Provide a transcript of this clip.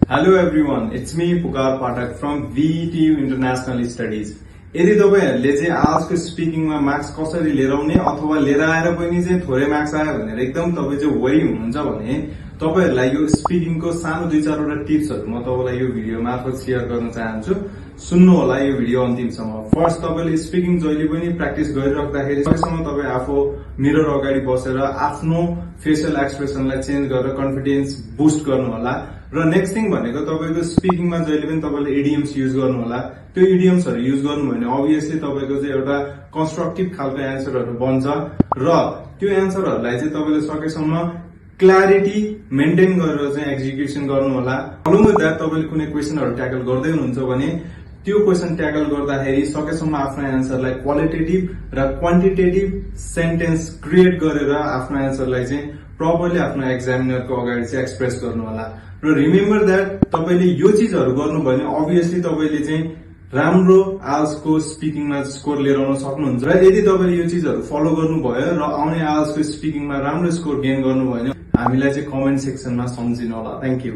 Hello everyone, it's me Pukar Pathak from VTU International Studies. यदि तपाईहरुले चाहिँ आजको स्पिकिङमा मार्क्स कसरी लिएर आउने अथवा लिएर आएर पनि चाहिँ थोरै मार्क्स आयो भनेर एकदम तपाई चाहिँ वरी हुनुहुन्छ भने तपाईहरुलाई यो स्पिकिङको सानो दुई चारवटा टिप्सहरु म तपाईलाई यो भिडियो मार्फत शेयर गर्न चाहन्छु। सुन्नु होला यो भिडियो अन्तिमसम्म। फर्स्ट तपाईले स्पिकिङ जहिले पनि प्र्याक्टिस गरिराख्दाखेरि सकेसम्म तपाई आफू मिरर अगाडि बसेर आफ्नो फेसियल एक्सप्रेसनलाई चेन्ज गरेर कन्फिडेन्स बुस्ट गर्नु होला। र नेक्स्ट थिङ भनेको तपाईको स्पिकिङमा जहिले पनि तपाईले इडियम्स युज गर्नु होला। त्यो इडियम्सहरु युज गर्नु भने अभियसली तपाईको चाहिँ एउटा कन्स्ट्रक्टिभ खालको एन्सरहरु बन्छ र त्यो एन्सरहरुलाई चाहिँ तपाईले सकेसम्म क्ल्यारिटी मेन्टेन गरेर चाहिँ एक्जिक्युसन गर्नु होला। अलङ विथ दैट तपाईले कुनै क्वेशनहरु ट्याकल गर्दै हुनुहुन्छ भने त्यो क्वेशन ट्याकल गर्दाखेरि सकेसम्म आफ्नो एन्सरलाई क्वालिटेटिभ र क्वान्टिटेटिभ सेन्टेन्स क्रिएट गरेर आफ्नो एन्सरलाई चाहिँ प्रपरली आफ्नो एक्जामिनरको अगाडि चाहिँ एक्सप्रेस गर्नु होला। र रिमेम्बर दैट तपाईले यो चीजहरु गर्नु भने अभियसली तपाईले चाहिँ राम्रो आइएलटीएस को स्पिकिङमा स्कोर लिएर आउन सक्नुहुन्छ। र यदि तपाईले यो चीजहरु फलो गर्नुभयो र आउने आइएलटीएस को स्पिकिङमा राम्रो स्कोर गेन गर्नुभयो भने हामीलाई चाहिँ कमेन्ट सेक्सनमा सम्झिनु होला। Thank you.